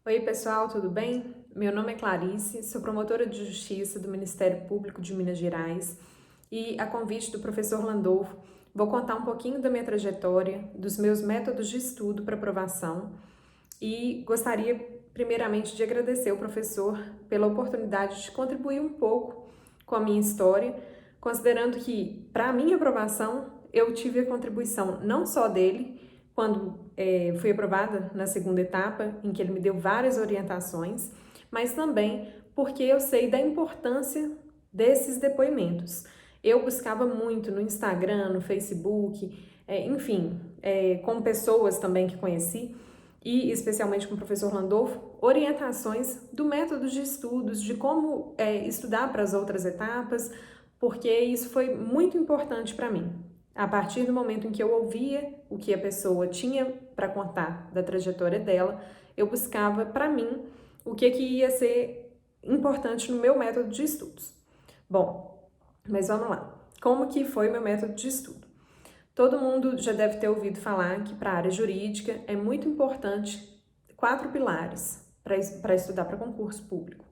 Oi, pessoal, tudo bem? Meu nome é Clarice, sou promotora de Justiça do Ministério Público de Minas Gerais e, a convite do professor Landolfo, vou contar um pouquinho da minha trajetória, dos meus métodos de estudo para aprovação e gostaria, primeiramente, de agradecer ao professor pela oportunidade de contribuir um pouco com a minha história, considerando que, para a minha aprovação, eu tive a contribuição não só dele, quando fui aprovada na segunda etapa, em que ele me deu várias orientações, mas também porque eu sei da importância desses depoimentos. Eu buscava muito no Instagram, no Facebook, enfim, com pessoas também que conheci, e especialmente com o professor Landolfo, orientações do método de estudos, de como estudar para as outras etapas, porque isso foi muito importante para mim. A partir do momento em que eu ouvia o que a pessoa tinha para contar da trajetória dela, eu buscava para mim o que ia ser importante no meu método de estudos. Bom, mas vamos lá. Como que foi meu método de estudo? Todo mundo já deve ter ouvido falar que para a área jurídica é muito importante 4 pilares para estudar para concurso público.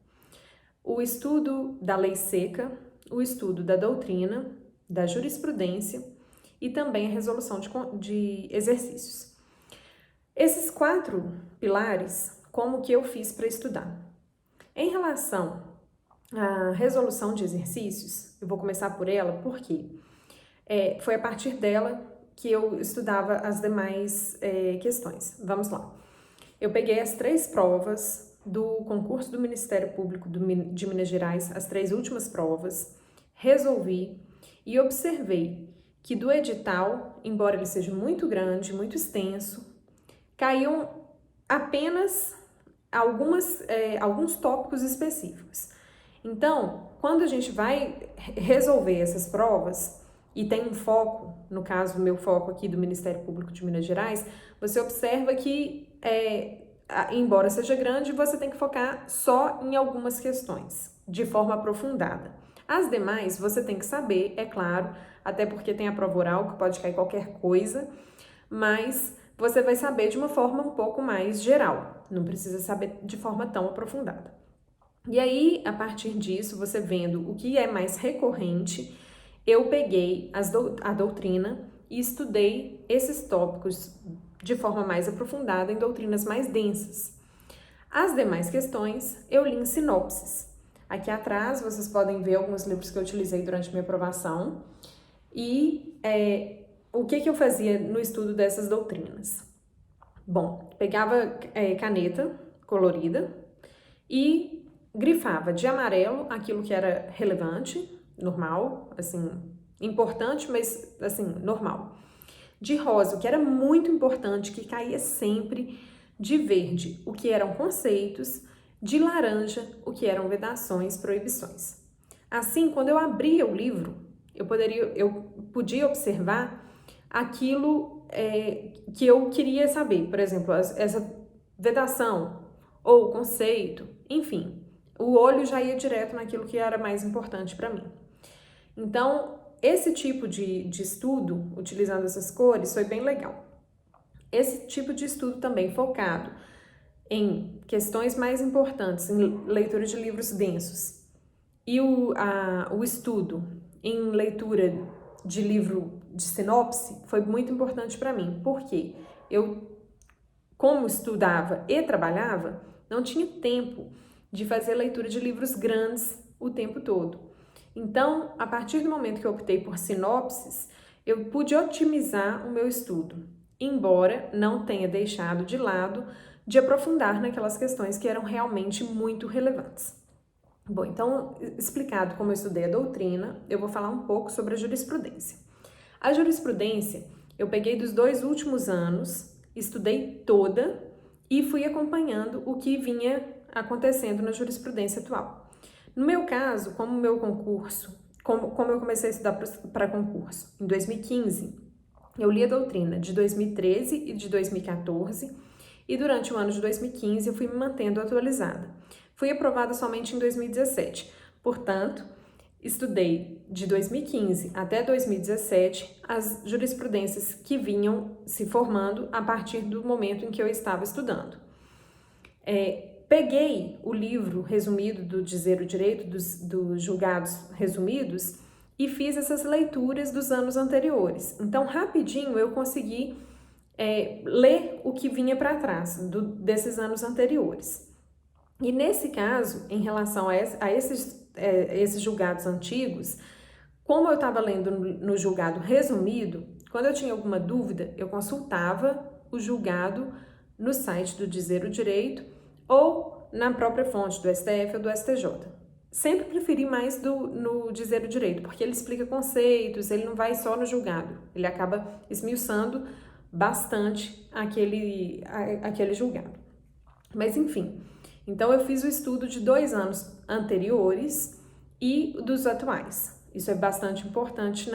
O estudo da lei seca, o estudo da doutrina, da jurisprudência e também a resolução de exercícios. Esses 4 pilares, como que eu fiz para estudar? Em relação à resolução de exercícios, eu vou começar por ela porque foi a partir dela que eu estudava as demais questões. Vamos lá. Eu peguei as 3 provas do concurso do Ministério Público de Minas Gerais, as 3 últimas provas, resolvi e observei que do edital, embora ele seja muito grande, muito extenso, caíam apenas alguns tópicos específicos. Então, quando a gente vai resolver essas provas, e tem um foco, no caso, o meu foco aqui do Ministério Público de Minas Gerais, você observa que, embora seja grande, você tem que focar só em algumas questões, de forma aprofundada. As demais, você tem que saber, é claro, até porque tem a prova oral, que pode cair qualquer coisa, mas você vai saber de uma forma um pouco mais geral, não precisa saber de forma tão aprofundada. E aí, a partir disso, você vendo o que é mais recorrente, eu peguei a doutrina e estudei esses tópicos de forma mais aprofundada em doutrinas mais densas. As demais questões eu li em sinopses. Aqui atrás vocês podem ver alguns livros que eu utilizei durante minha aprovação e o que eu fazia no estudo dessas doutrinas. Bom, pegava caneta colorida e grifava de amarelo aquilo que era relevante, normal, assim, importante, mas assim, normal. De rosa, o que era muito importante, que caía sempre. De verde, o que eram conceitos. De laranja, o que eram vedações, proibições. Assim, quando eu abria o livro, eu podia observar aquilo que eu queria saber. Por exemplo, essa vedação ou conceito, enfim. O olho já ia direto naquilo que era mais importante para mim. Então, esse tipo de estudo, utilizando essas cores, foi bem legal. Esse tipo de estudo também focado em questões mais importantes, em leitura de livros densos, e o estudo em leitura de livro de sinopse foi muito importante para mim, porque eu, como estudava e trabalhava, não tinha tempo de fazer leitura de livros grandes o tempo todo. Então, a partir do momento que eu optei por sinopses, eu pude otimizar o meu estudo, embora não tenha deixado de lado de aprofundar naquelas questões que eram realmente muito relevantes. Bom, então, explicado como eu estudei a doutrina, eu vou falar um pouco sobre a jurisprudência. A jurisprudência, eu peguei dos 2 últimos anos, estudei toda e fui acompanhando o que vinha acontecendo na jurisprudência atual. No meu caso, como eu comecei a estudar para concurso em 2015, eu li a doutrina de 2013 e de 2014 e durante o ano de 2015 eu fui me mantendo atualizada. Fui aprovada somente em 2017, portanto, estudei de 2015 até 2017 as jurisprudências que vinham se formando a partir do momento em que eu estava estudando. Peguei o livro resumido do Dizer o Direito, dos julgados resumidos, e fiz essas leituras dos anos anteriores. Então, rapidinho, eu consegui ler o que vinha para trás desses anos anteriores. E nesse caso, em relação a esses julgados antigos, como eu estava lendo no julgado resumido, quando eu tinha alguma dúvida, eu consultava o julgado no site do Dizer o Direito ou na própria fonte do STF ou do STJ. Sempre preferi mais no Dizer o Direito, porque ele explica conceitos, ele não vai só no julgado, ele acaba esmiuçando bastante aquele julgado. Mas enfim, então eu fiz o estudo de 2 anos anteriores e dos atuais. Isso é bastante importante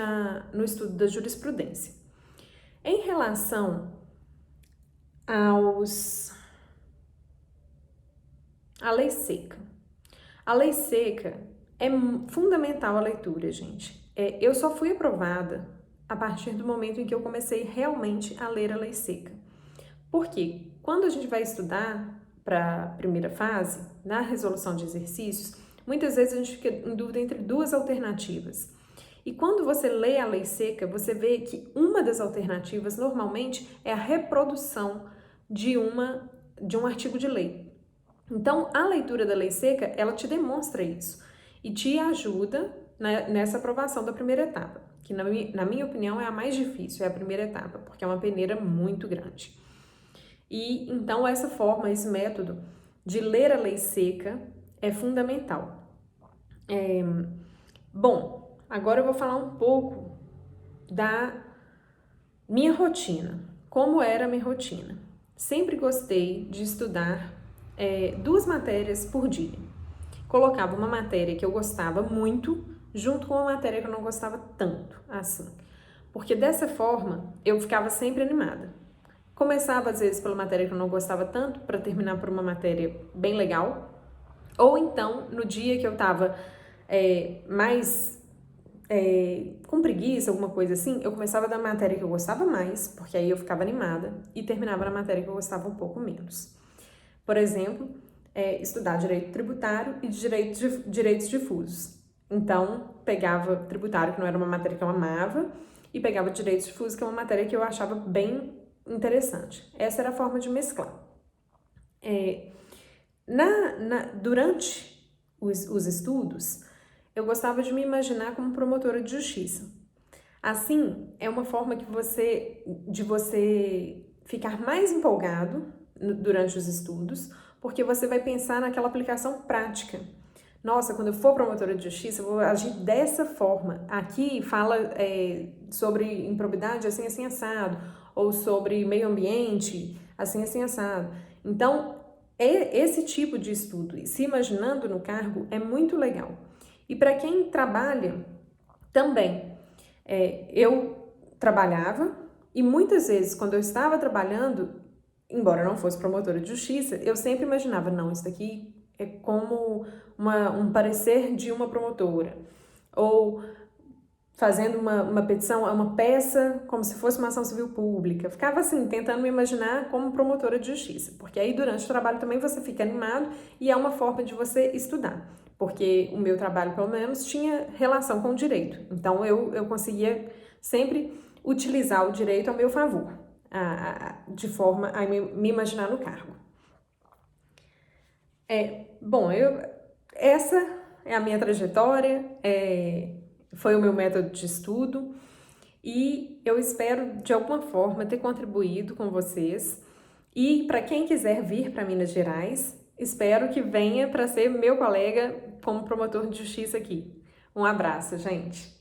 no estudo da jurisprudência. Em relação à lei seca. A lei seca é fundamental a leitura, gente. Eu só fui aprovada a partir do momento em que eu comecei realmente a ler a lei seca. Por quê? Quando a gente vai estudar para a primeira fase, na resolução de exercícios, muitas vezes a gente fica em dúvida entre 2 alternativas. E quando você lê a lei seca, você vê que uma das alternativas, normalmente, é a reprodução de um artigo de lei. Então, a leitura da lei seca, ela te demonstra isso e te ajuda nessa aprovação da primeira etapa, que na minha opinião é a mais difícil, é a primeira etapa, porque é uma peneira muito grande. E então esse método de ler a lei seca é fundamental. Bom, agora eu vou falar um pouco da minha rotina. Como era a minha rotina? Sempre gostei de estudar 2 matérias por dia. Colocava uma matéria que eu gostava muito junto com uma matéria que eu não gostava tanto, assim. Porque dessa forma eu ficava sempre animada. Começava às vezes pela matéria que eu não gostava tanto para terminar por uma matéria bem legal. Ou então, no dia que eu estava mais com preguiça, alguma coisa assim, eu começava da matéria que eu gostava mais, porque aí eu ficava animada, e terminava na matéria que eu gostava um pouco menos. Por exemplo, estudar direito tributário e direitos difusos. Então, pegava tributário, que não era uma matéria que eu amava, e pegava direitos difusos, que é uma matéria que eu achava bem interessante. Essa era a forma de mesclar. Durante os estudos, eu gostava de me imaginar como promotora de justiça. Assim, é uma forma de você ficar mais empolgado durante os estudos, porque você vai pensar naquela aplicação prática. Nossa, quando eu for promotora de justiça, eu vou agir dessa forma. Aqui fala sobre improbidade assim, assim, assado, ou sobre meio ambiente, assim, assim, assado. Então, esse tipo de estudo, se imaginando no cargo, é muito legal. E para quem trabalha, também. Eu trabalhava e muitas vezes, quando eu estava trabalhando, embora eu não fosse promotora de justiça, eu sempre imaginava, não, isso daqui é como um parecer de uma promotora. Ou fazendo uma petição, uma peça, como se fosse uma ação civil pública. Ficava assim, tentando me imaginar como promotora de justiça. Porque aí, durante o trabalho, também você fica animado e é uma forma de você estudar. Porque o meu trabalho, pelo menos, tinha relação com o direito. Então, eu conseguia sempre utilizar o direito a meu favor, de forma a me imaginar no cargo. Bom, essa é a minha trajetória, foi o meu método de estudo e eu espero, de alguma forma, ter contribuído com vocês. E para quem quiser vir para Minas Gerais, espero que venha para ser meu colega como promotor de justiça aqui. Um abraço, gente!